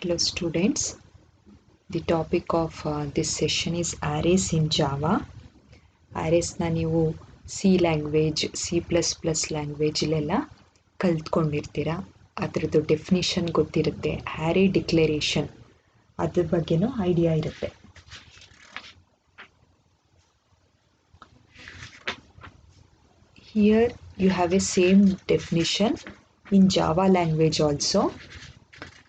Hello students, the topic of this session is arrays in Java. Arrays na ನೀವು C language C++ ಲ್ಯಾಂಗ್ವೇಜಲ್ಲೆಲ್ಲ ಕಲ್ತ್ಕೊಂಡಿರ್ತೀರ. ಅದರದ್ದು definition ಗೊತ್ತಿರುತ್ತೆ, array declaration ಅದ್ರ ಬಗ್ಗೆನೂ idea ಇರುತ್ತೆ. Here you have a same definition in Java language also.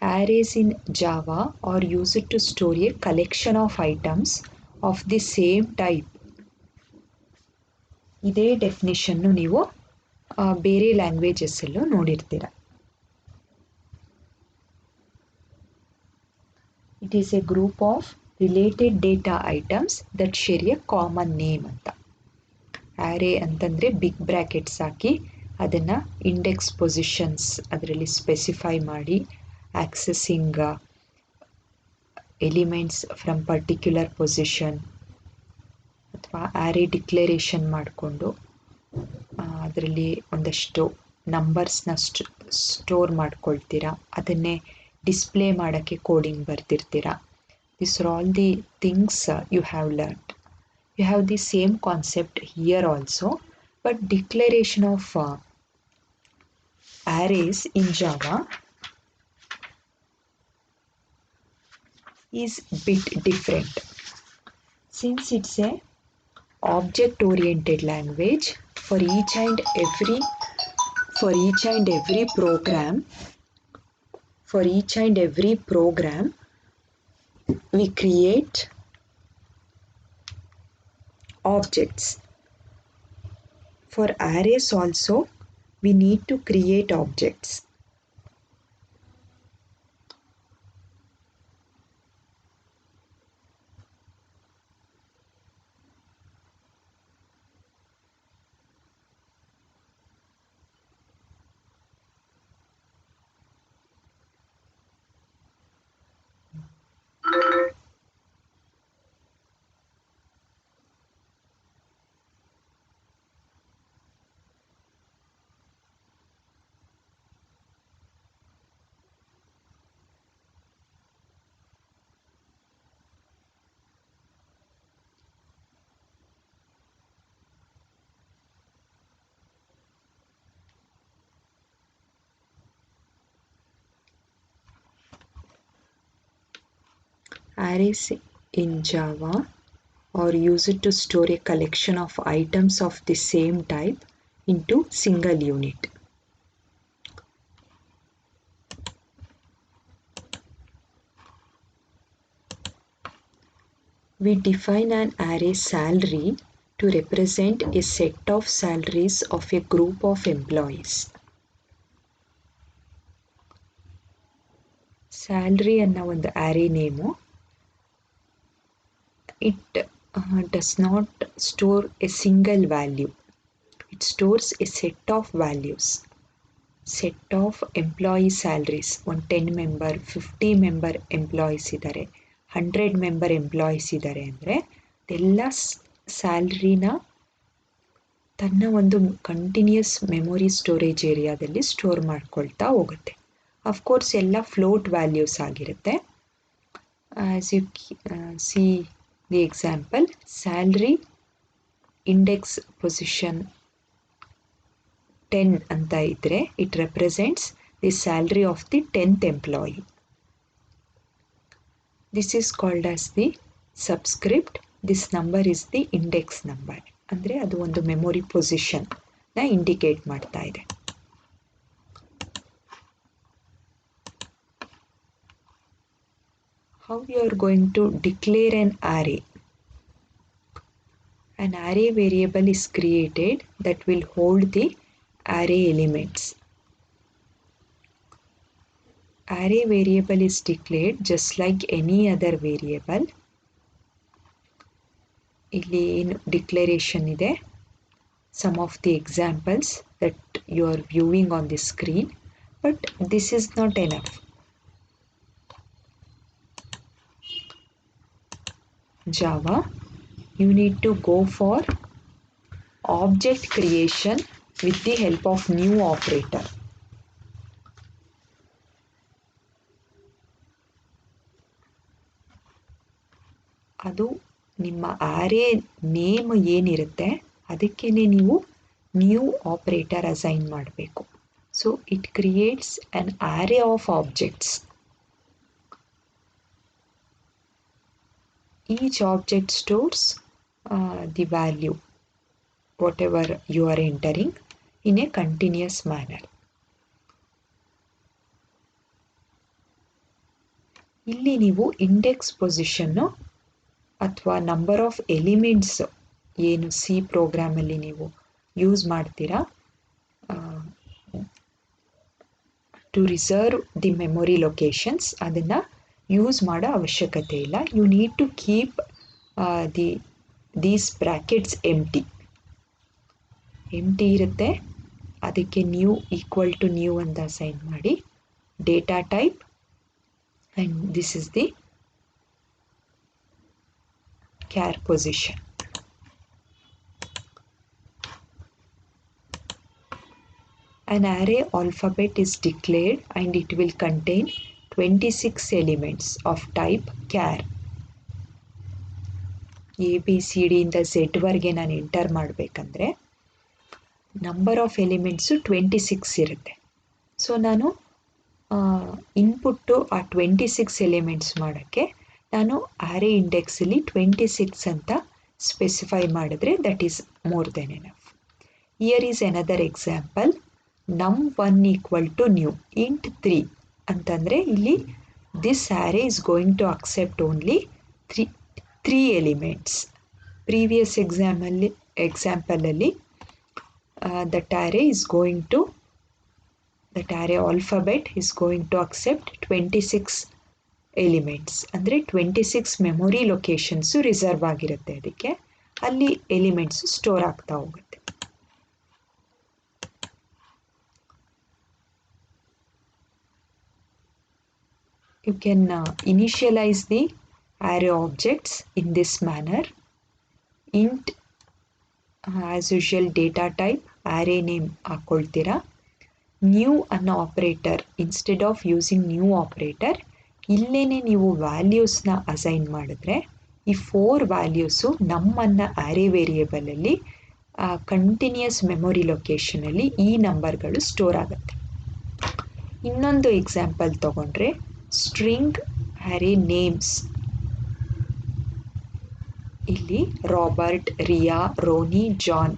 Arrays in Java are used to store a collection of items of the same type. ಇದೇ ಡೆಫಿನಿಷನ್ನು ನೀವು ಬೇರೆ ಲ್ಯಾಂಗ್ವೇಜಸ್ಸಲ್ಲೂ ನೋಡಿರ್ತೀರ. It is a group of related data items that share a common name ಅಂತ. Array ಅಂತಂದರೆ big brackets ಹಾಕಿ ಅದನ್ನು index positions ಅದರಲ್ಲಿ ಸ್ಪೆಸಿಫೈ ಮಾಡಿ accessing elements from particular position ಅಥವಾ ಆ್ಯರೇ ಡಿಕ್ಲರೇಷನ್ ಮಾಡಿಕೊಂಡು ಅದರಲ್ಲಿ ಒಂದಷ್ಟು ನಂಬರ್ಸ್ನ ಸ್ಟೋರ್ ಮಾಡ್ಕೊಳ್ತೀರಾ, ಅದನ್ನೇ ಡಿಸ್ಪ್ಲೇ ಮಾಡೋಕ್ಕೆ ಕೋಡಿಂಗ್ ಬರ್ತಿರ್ತೀರ. This are all the things you have learned. You have the same concept here also, but declaration of arrays in Java is bit different. Since it's a object oriented language, for each and every program we create objects. For arrays also we need to create objects. Arrays in Java are used to store a collection of items of the same type into single unit. We define an array salary to represent a set of salaries of a group of employees. Salary ಅನ್ನೋ ಒಂದು array name. It does not store a single value. It stores a set of values. Set of employee salaries. ಒಂದು 10 member, 50 member employees ಇದ್ದಾರೆ, 100 member employees ಇದ್ದಾರೆ ಅಂದರೆ ಎಲ್ಲ ಸ್ಯಾಲ್ರಿನ ತನ್ನ ಒಂದು continuous memory storage ಏರಿಯಾದಲ್ಲಿ ಸ್ಟೋರ್ ಮಾಡ್ಕೊಳ್ತಾ ಹೋಗುತ್ತೆ. ಅಫ್ಕೋರ್ಸ್ ಎಲ್ಲ ಫ್ಲೋಟ್ ವ್ಯಾಲ್ಯೂಸ್ ಆಗಿರುತ್ತೆ. As U see the example, salary index position 10 ಅಂತ ಇದ್ದರೆ it represents the salary of the 10th employee. This is called as the subscript. This number is the index number. ಅಂದರೆ ಅದು ಒಂದು memory ಪೊಸಿಷನ್ನ indicate ಮಾಡ್ತಾ ಇದೆ. How you are going to declare an array? An array variable is created that will hold the array elements. Array variable is declared just like any other variable. ಇಲ್ಲಿ ಏನು declaration ಇದೆ, some of the examples that you are viewing on the screen, but this is not enough. Java, you need to go for object creation with the help of new operator. ಅದು ನಿಮ್ಮ ಆರೇ name ಏನಿರುತ್ತೆ ಅದಕ್ಕೇ ನೀವು new operator assign ಮಾಡಬೇಕು. So it creates an array of objects. Each object stores the value whatever you are entering in a continuous manner. ಇಲ್ಲಿ ನೀವು index ಪೊಸಿಷನ್ನು ಅಥವಾ ನಂಬರ್ ಆಫ್ ಎಲಿಮೆಂಟ್ಸ್ ಏನು ಸಿ ಪ್ರೋಗ್ರಾಮಲ್ಲಿ ನೀವು ಯೂಸ್ ಮಾಡ್ತೀರಾ to reserve the memory locations, ಅದನ್ನು use ಮಾಡೋ ಅವಶ್ಯಕತೆ ಇಲ್ಲ. You need to keep these brackets empty ಇರುತ್ತೆ. ಅದಕ್ಕೆ ನ್ಯೂ ಈಕ್ವಲ್ ಟು ನ್ಯೂ ಅಂತ ಅಸೈನ್ ಮಾಡಿ, data type, and this is the char position. An array alphabet is declared and it will contain 26 elements of type char. A B C D ಇಂದ ಝೆಡ್ವರೆಗೆ ನಾನು enter ಮಾಡಬೇಕಂದ್ರೆ number of elements 26 ಇರುತ್ತೆ. So ನಾನು input ಆ 26 elements ಮಾಡೋಕ್ಕೆ ನಾನು ಆರೇ ಇಂಡೆಕ್ಸಲ್ಲಿ 26 ಅಂತ ಸ್ಪೆಸಿಫೈ ಮಾಡಿದ್ರೆ that is more than enough. Here is another example. num1 equal to new int 3 ಅಂತಂದರೆ ಇಲ್ಲಿ this array is going to accept only three elements. Previous ಎಕ್ಸಾಂಪಲಲ್ಲಿ that array alphabet is going to accept 26 elements. ಅಂದರೆ 26 memory locations reserve ಆಗಿರುತ್ತೆ, ಅದಕ್ಕೆ ಅಲ್ಲಿ elements store ಆಗ್ತಾ ಹೋಗುತ್ತೆ. You can initialize the array objects in this manner. Int as usual data type, array name ಹಾಕೊಳ್ತೀರಾ. New ಅನ್ನೋ operator instead of using new operator ಇಲ್ಲೇನೆ ನೀವು ವ್ಯಾಲ್ಯೂಸ್ನ ಅಸೈನ್ ಮಾಡಿದ್ರೆ ಈ 4 ವ್ಯಾಲ್ಯೂಸು ನಮ್ಮನ್ನು ಆರೇ ವೇರಿಯೇಬಲಲ್ಲಿ ಕಂಟಿನ್ಯೂಸ್ ಮೆಮೊರಿ ಲೊಕೇಶನಲ್ಲಿ ಈ ನಂಬರ್ಗಳು ಸ್ಟೋರ್ ಆಗುತ್ತೆ. ಇನ್ನೊಂದು ಎಕ್ಸಾಂಪಲ್ ತಗೊಂಡ್ರೆ ಸ್ಟ್ರಿಂಗ್ ಆರೇ ನೇಮ್ಸ್. ಇಲ್ಲಿ ರಾಬರ್ಟ್, ರಿಯಾ, ರೋನಿ, ಜಾನ್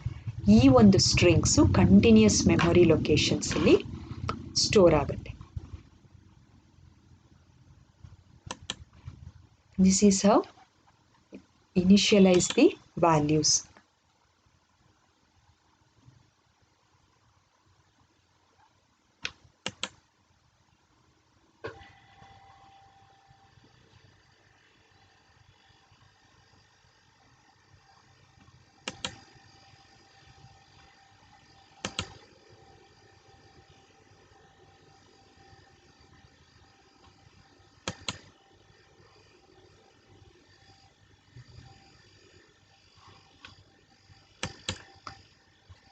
ಈ ಒಂದು ಸ್ಟ್ರಿಂಗ್ಸು ಕಂಟಿನ್ಯೂಸ್ ಮೆಮೊರಿ ಲೊಕೇಶನ್ಸಲ್ಲಿ ಸ್ಟೋರ್ ಆಗುತ್ತೆ. This is how initialise the values.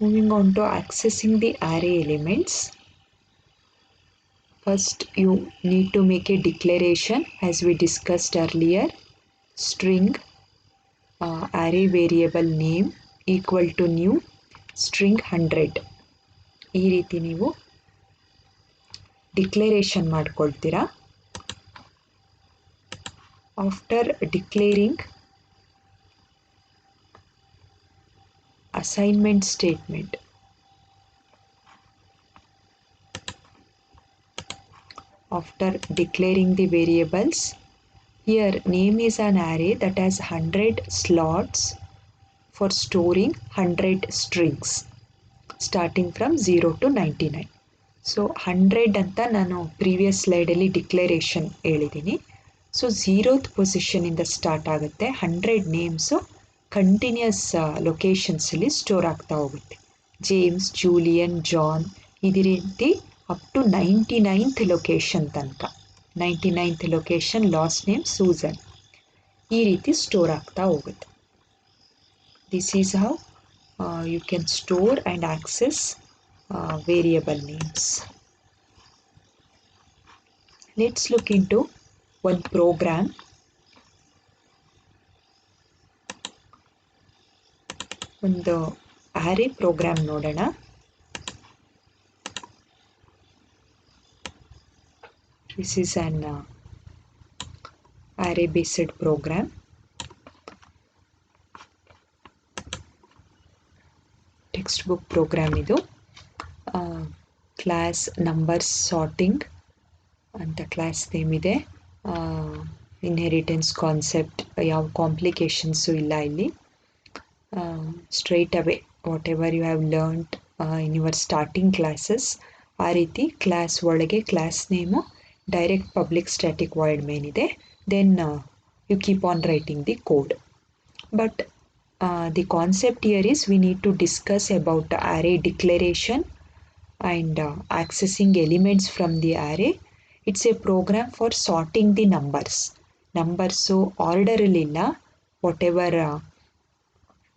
Moving on to accessing the array elements. First you need to make a declaration as we discussed earlier. String array variable name equal to new string 100. ಈ ರೀತಿ ನೀವು declaration ಮಾಡ್ಕೊಳ್ತೀರಾ. After declaring assignment statement. After declaring the variables, here name is an array that has 100 slots for storing 100 strings starting from 0 to 99. So 100 ಅಂತ ನಾನು previous ಸ್ಲೈಡಲ್ಲಿ declaration ಹೇಳಿದ್ದೀನಿ. So 0th ಪೊಸಿಷನಿಂದ start ಆಗುತ್ತೆ. 100 names continuous ಲೊಕೇಶನ್ಸಲ್ಲಿ store ಆಗ್ತಾ ಹೋಗುತ್ತೆ. James, Julian, John ಇದೇ ರೀತಿ up to 99th location ತನಕ. 99th location last name Susan ಈ ರೀತಿ ಸ್ಟೋರ್ ಆಗ್ತಾ ಹೋಗುತ್ತೆ. This is how you can store and access variable names. Let's look into one program. ಒಂದು ಆ್ಯರೆ ಪ್ರೋಗ್ರಾಮ್ ನೋಡೋಣ. This is an array based program. Text book program ಇದು. Class numbers sorting ಅಂತ class name ಇದೆ. Inheritance concept, ಯಾವ complications ಇಲ್ಲ ಇಲ್ಲಿ. Straight away whatever you have learned in your starting classes, ಆ ರೀತಿ ಕ್ಲಾಸ್ ಒಳಗೆ class name direct public static void main ಇದೆ. Then you keep on writing the code. But the concept here is we need to discuss about array declaration and accessing elements from the array. It's a program for sorting the numbers. Numbers order illilla, whatever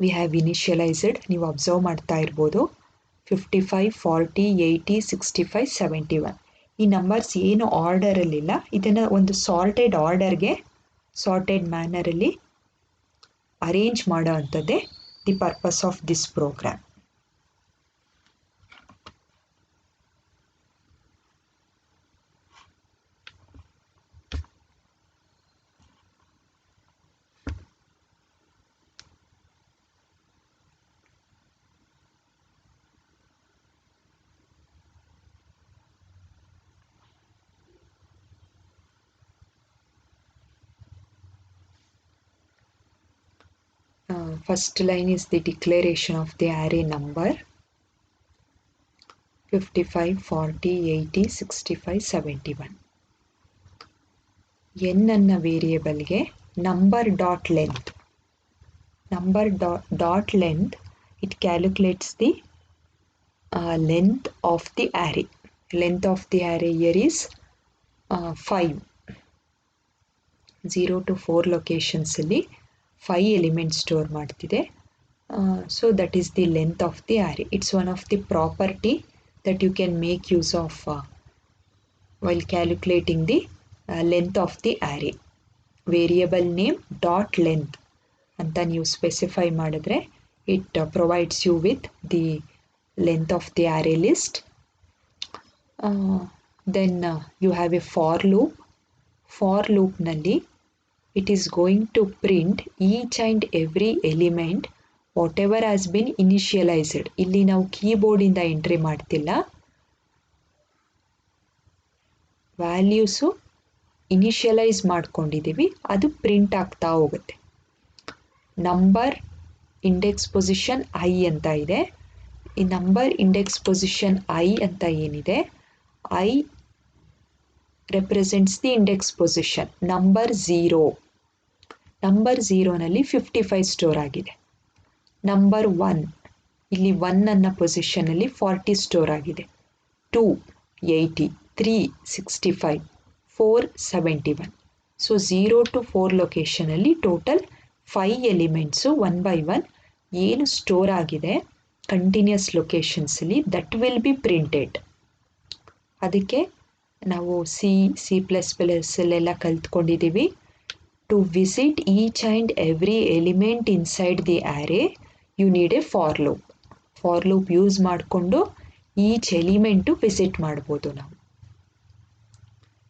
we have initialized. ನೀವು observe ಮಾಡ್ತಾ ಇರ್ಬೋದು 55 40 80 65 71 ಈ numbers ಏನು ಆರ್ಡರಲ್ಲಿಲ್ಲ, ಇದನ್ನು ಒಂದು sorted ಆರ್ಡರ್ಗೆ sorted ಮ್ಯಾನರಲ್ಲಿ arrange ಮಾಡೋ ಅಂಥದ್ದೇ the purpose of this program. First line is the declaration of the array number 55 40 80 65 71. n ಅನ್ನ ವೇರಿಯೇಬಲ್ಗೆ number dot length it calculates the length of the array. Length of the array here is 5. 0 to 4 locations ಅಲ್ಲಿ 5 element store ಮಾಡ್ತಿದೆ. So that is the length of the array. It's one of the property that you can make use of while calculating the length of the array. Variable name dot length ಅಂತ ನೀವು specify ಮಾಡಿದ್ರೆ it provides you with the length of the array list. Then you have a for loop. For loop ನಲ್ಲಿ it is going to print each and every element whatever has been initialized. ಇಲ್ಲಿ ನಾವು keyboard ಇಂದ entry ಮಾಡ್ತಿಲ್ಲ, values initialise ಮಾಡ್ಕೊಂಡಿದ್ದೀವಿ, ಅದು print ಆಗ್ತಾ ಹೋಗುತ್ತೆ. Number index position I ಅಂತ ಇದೆ. ಈ ನಂಬರ್ ಇಂಡೆಕ್ಸ್ ಪೊಸಿಷನ್ ಐ ಅಂತ ಏನಿದೆ, I represents the index position. Number 0 ನಲ್ಲಿ 55 ಸ್ಟೋರ್ ಆಗಿದೆ. ನಂಬರ್ 1 ಇಲ್ಲಿ 1 ಅನ್ನ ಪೊಸಿಷನಲ್ಲಿ 40 ಸ್ಟೋರ್ ಆಗಿದೆ. 2 80 3 65 4 71. ಸೊ 0 to 4 ಲೊಕೇಶನಲ್ಲಿ ಟೋಟಲ್ 5 ಎಲಿಮೆಂಟ್ಸು 1 by 1 ಏನು ಸ್ಟೋರ್ ಆಗಿದೆ ಕಂಟಿನ್ಯೂಸ್ ಲೊಕೇಶನ್ಸಲ್ಲಿ ದಟ್ ವಿಲ್ ಬಿ ಪ್ರಿಂಟೆಡ್. ಅದಕ್ಕೆ ನಾವು ಸಿ ಪ್ಲಸ್ ಪ್ಲಸ್ಸಲ್ಲೆಲ್ಲ ಕಲ್ತ್ಕೊಂಡಿದ್ದೀವಿ. To visit each and every element inside the array you need a for loop. For loop use ಮಾಡಿಕೊಂಡು ಈಚ್ ಎಲಿಮೆಂಟು ವಿಸಿಟ್ ಮಾಡ್ಬೋದು ನಾವು.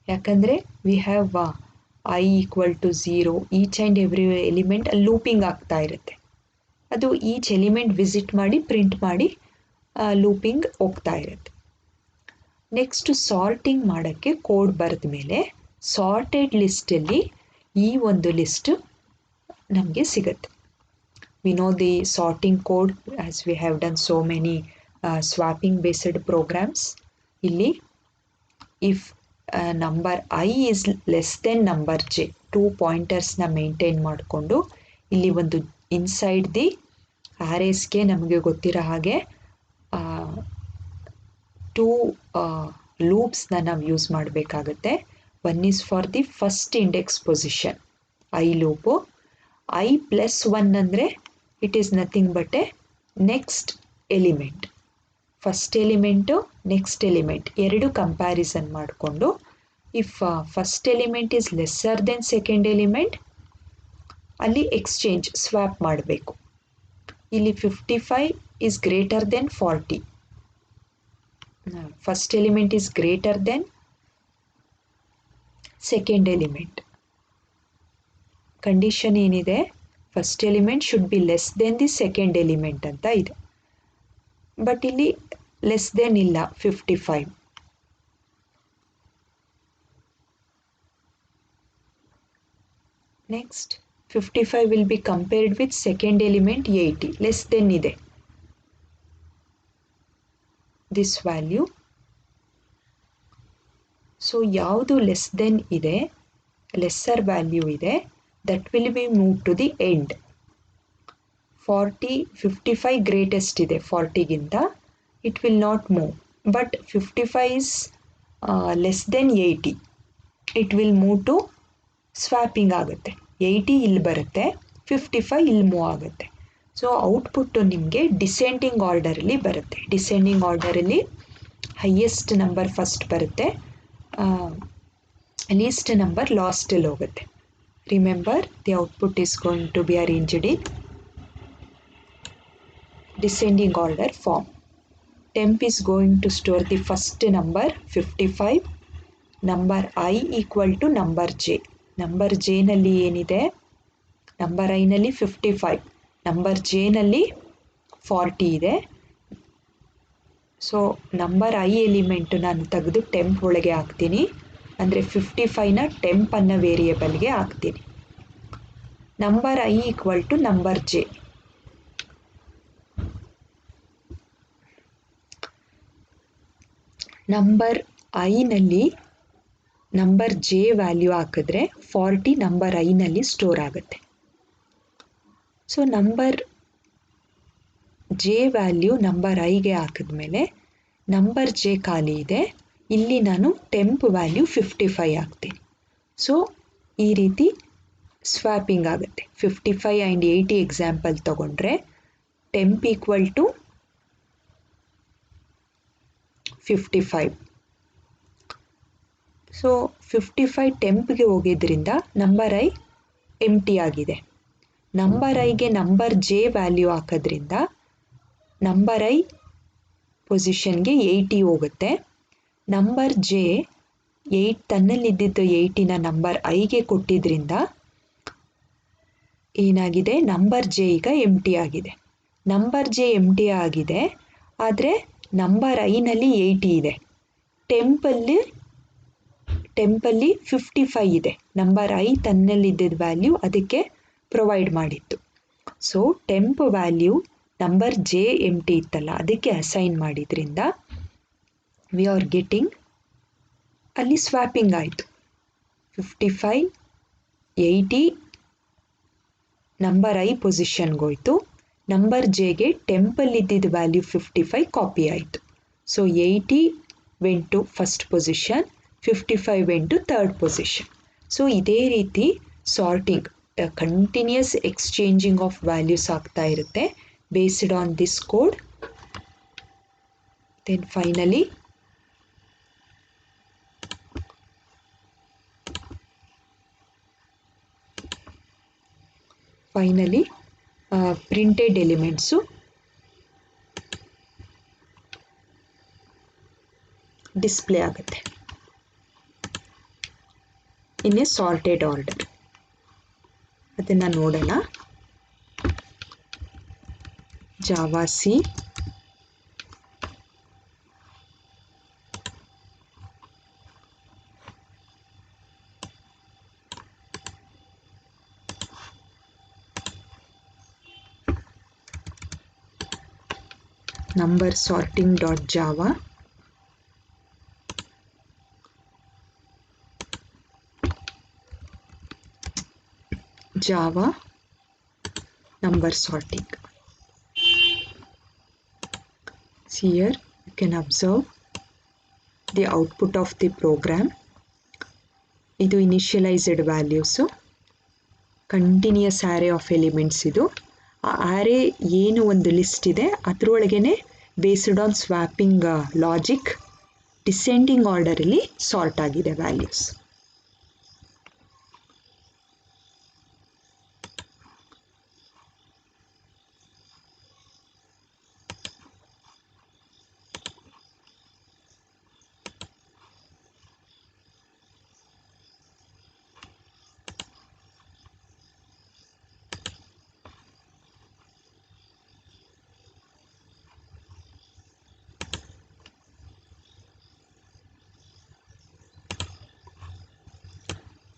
ಯಾಕಂದರೆ we have I equal to 0, each and every element ಅಲ್ಲಿ looping ಆಗ್ತಾ ಇರುತ್ತೆ. ಅದು ಈಚ್ ಎಲಿಮೆಂಟ್ ವಿಸಿಟ್ ಮಾಡಿ print ಮಾಡಿ ಲೂಪಿಂಗ್ ಹೋಗ್ತಾ ಇರುತ್ತೆ. ನೆಕ್ಸ್ಟ್ ಸಾರ್ಟಿಂಗ್ ಮಾಡೋಕ್ಕೆ ಕೋಡ್ ಬರೆದ ಮೇಲೆ ಸಾರ್ಟೆಡ್ ಲಿಸ್ಟಲ್ಲಿ ಈ ಒಂದು ಲಿಸ್ಟು ನಮಗೆ ಸಿಗುತ್ತೆ. We know the sorting code as we have done so many swapping based programs. ಇಲ್ಲಿ if number I is less than number J, 2 ಪಾಯಿಂಟರ್ಸ್ನ ಮೇಂಟೈನ್ ಮಾಡಿಕೊಂಡು ಇಲ್ಲಿ ಒಂದು ಇನ್ಸೈಡ್ ದಿ arraysಗೆ ನಮಗೆ ಗೊತ್ತಿರೋ ಹಾಗೆ 2 ಲೂಪ್ಸ್ನ ನಾವು ಯೂಸ್ ಮಾಡಬೇಕಾಗುತ್ತೆ. One is for the first index position I loop. I plus 1 ಅಂದರೆ it is nothing but A next element. First element next element ಎರಡು ಕಂಪ್ಯಾರಿಸನ್ ಮಾಡಿಕೊಂಡು if first element is lesser then second element ಅಲ್ಲಿ exchange swap ಮಾಡಬೇಕು. ಇಲ್ಲಿ 55 is greater than 40. First element is greater than second element. Condition ಏನಿದೆ, first element should be less than the second element ಅಂತ ಇದೆ. But ಇಲ್ಲಿ less than ಇಲ್ಲ, 55. Next 55 will be compared with second element 80, less than ಇದೆ this value. So ಯಾವುದು less than ಇದೆ, lesser value ಇದೆ, that will be moved to the end. 55 greatest ಇದೆ 40 ಗಿಂತ, it will not move, but 55 is less than 80, it will move to swapping ಆಗುತ್ತೆ. 80 ಇಲ್ಲಿ ಬರುತ್ತೆ, 55 ಇಲ್ಲಿ ಮೂವ್ ಆಗುತ್ತೆ. ಸೊ ಔಟ್ಪುಟ್ಟು ನಿಮಗೆ ಡಿಸೆಂಡಿಂಗ್ ಆರ್ಡರಲ್ಲಿ ಬರುತ್ತೆ. ಡಿಸೆಂಡಿಂಗ್ ಆರ್ಡರಲ್ಲಿ ಹೈಯೆಸ್ಟ್ ನಂಬರ್ ಫಸ್ಟ್ ಬರುತ್ತೆ, ಲೀಸ್ಟ್ ನಂಬರ್ ಲಾಸ್ಟಲ್ಲಿ ಹೋಗುತ್ತೆ. Remember, the output is going to be arranged in descending order form. Temp is going to store the first number 55, number I equal to number j. Number j ನಲ್ಲಿ ಏನಿದೆ, number I ನಲ್ಲಿ 55, number j ನಲ್ಲಿ 40 ಇದೆ. So number I element ನಾನು ತೆಗೆದು ಟೆಂಪ್ ಒಳಗೆ ಹಾಕ್ತೀನಿ, ಅಂದರೆ 55ನ ಟೆಂಪ್ ಅನ್ನೋ ವೇರಿಯೇಬಲ್ಗೆ ಹಾಕ್ತೀನಿ. Number I equal to number J. Number ಐನಲ್ಲಿ ನಂಬರ್ ಜೆ ವ್ಯಾಲ್ಯೂ ಹಾಕಿದ್ರೆ 40 ನಂಬರ್ ಐನಲ್ಲಿ ಸ್ಟೋರ್ ಆಗುತ್ತೆ. So number J value number ಐಗೆ ಹಾಕಿದ್ಮೇಲೆ ನಂಬರ್ ಜೆ ಖಾಲಿ ಇದೆ, ಇಲ್ಲಿ ನಾನು ಟೆಂಪ್ ವ್ಯಾಲ್ಯೂ 55 ಹಾಕ್ತೀನಿ. ಸೊ ಈ ರೀತಿ ಸ್ವ್ಯಾಪಿಂಗ್ ಆಗುತ್ತೆ. 55 ಆ್ಯಂಡ್ 80 ಎಕ್ಸಾಂಪಲ್ ತಗೊಂಡ್ರೆ ಟೆಂಪ್ ಈಕ್ವಲ್ ಟು 55. ಸೊ 55 ಟೆಂಪ್ಗೆ ಹೋಗಿದ್ದರಿಂದ ನಂಬರ್ ಐ ಎಂಟಿ ಆಗಿದೆ. ನಂಬರ್ ಐಗೆ ನಂಬರ್ ಜೆ ವ್ಯಾಲ್ಯೂ ಹಾಕೋದ್ರಿಂದ ನಂಬರ್ ಐ ಪೊಸಿಷನ್ಗೆ 80 ಹೋಗುತ್ತೆ. ನಂಬರ್ ಜೆ 8 ತನ್ನಲ್ಲಿದ್ದಿದ್ದು 80ನ ನಂಬರ್ ಐಗೆ ಕೊಟ್ಟಿದ್ದರಿಂದ ಏನಾಗಿದೆ, ನಂಬರ್ ಜೆ ಈಗ ಎಂಟಿ ಆಗಿದೆ. ನಂಬರ್ ಜೆ ಎಂಟಿ ಆಗಿದೆ, ಆದರೆ ನಂಬರ್ ಐನಲ್ಲಿ 80 ಇದೆ. ಟೆಂಪಲ್ಲಿ 55 ಇದೆ. ನಂಬರ್ ಐ ತನ್ನಲ್ಲಿದ್ದಿದ್ದ ವ್ಯಾಲ್ಯೂ ಅದಕ್ಕೆ ಪ್ರೊವೈಡ್ ಮಾಡಿತ್ತು. So temp value number J empty ಇತ್ತಲ್ಲ, ಅದಕ್ಕೆ ಅಸೈನ್ ಮಾಡಿದ್ರಿಂದ ವಿ ಆರ್ ಗೆಟಿಂಗ್, ಅಲ್ಲಿ ಸ್ವ್ಯಾಪಿಂಗ್ ಆಯಿತು. 55 80 ನಂಬರ್ ಐ ಪೊಸಿಷನ್ಗೆ ಹೋಯಿತು, ನಂಬರ್ ಜೆಗೆ ಟೆಂಪಲ್ಲಿದ್ದಿದ್ದ ವ್ಯಾಲ್ಯೂ 55 ಕಾಪಿ ಆಯಿತು. So 80 went to first position, 55 went to third position. So ಇದೇ ರೀತಿ sorting, continues exchanging of values ಆಗ್ತಾ ಇರುತ್ತೆ based on this code. Then finally printed elements display ಆಗುತ್ತೆ ಇನ್ ಎ ಸಾರ್ಟೆಡ್ ಆರ್ಡರ್. ಅದನ್ನು ನೋಡೋಣ. Java C number sorting.java, Java number sorting. Here you can observe the output of the program. ಇದು initialized values, continuous array of elements. ಇದು ಆ array ಏನು ಒಂದು list ಇದೆ ಅದರೊಳಗೇ based on swapping logic descending ಆರ್ಡರಲ್ಲಿ ಸಾರ್ಟ್ ಆಗಿದೆ values.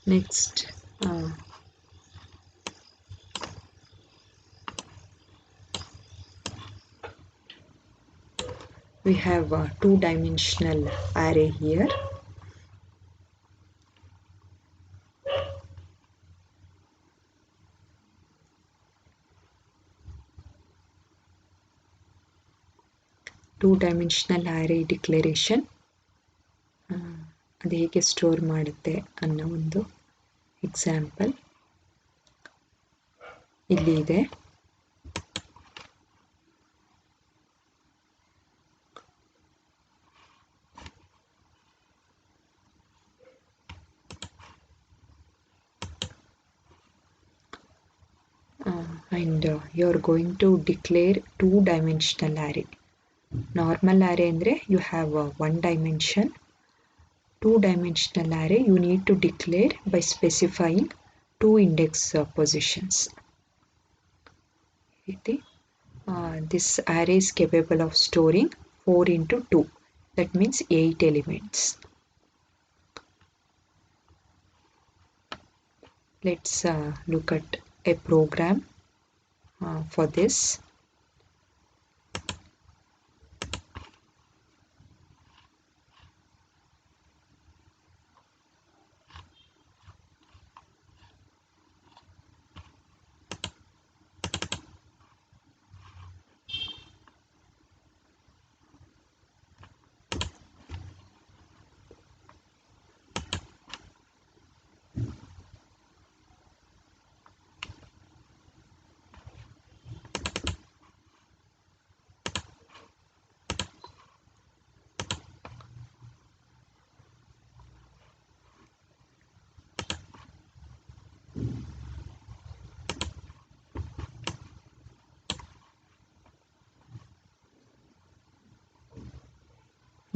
Next, we have a two-dimensional array here. Two-dimensional array declaration ಅದು ಹೇಗೆ ಸ್ಟೋರ್ ಮಾಡುತ್ತೆ ಅನ್ನೋ ಒಂದು ಎಕ್ಸಾಂಪಲ್ ಇಲ್ಲಿ ಇದೆ. And you are going to declare two-dimensional array. Normal array andre you have one dimension. Two-dimensional array you need to declare by specifying two index positions. This array is capable of storing 4 into 2. That means 8 elements. Let's look at a program for this.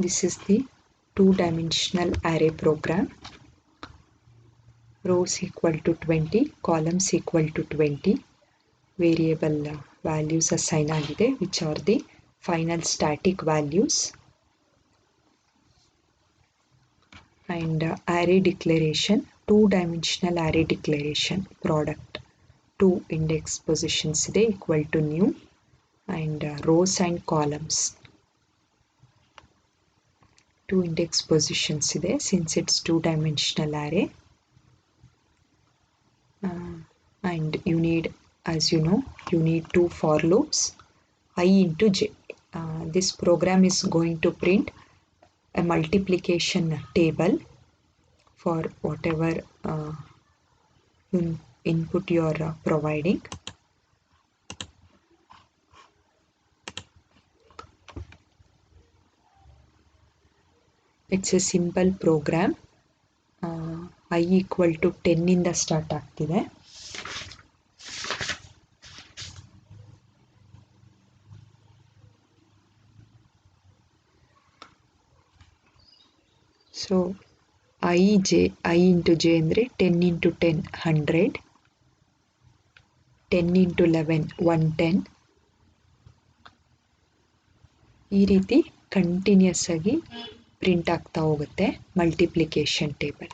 This is the two-dimensional array program. Rows equal to 20, columns equal to 20. Variable values assign agide, which are the final static values. And array declaration, two-dimensional array declaration product. Two index positions ide equal to new, and rows and columns. Two index positions ide since it's two-dimensional array. And you need, as you know, you need two for loops I into j. This program is going to print a multiplication table for whatever input you are providing. It's a simple program. I equal to 10 ಇಂದ start ಆಗ್ತಿದೆ. So I into j ಅಂದರೆ 10 into 10 100, 10 into 11 110. ಈ ರೀತಿ continuous ಆಗಿ print ಆಗ್ತಾ ಹೋಗುತ್ತೆ multiplication table.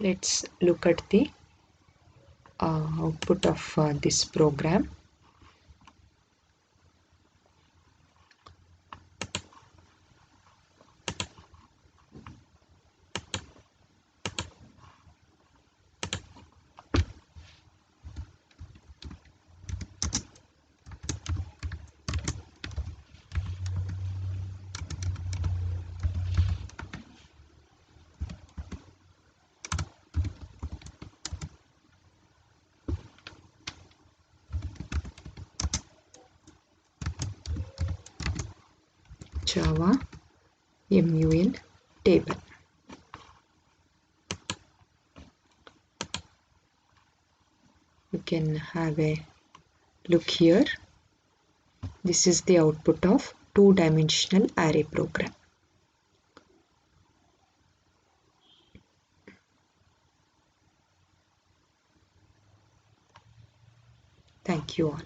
Let's look at the output of this program. Java MUL table. You can have a look here. This is the output of two-dimensional array program. Thank you all.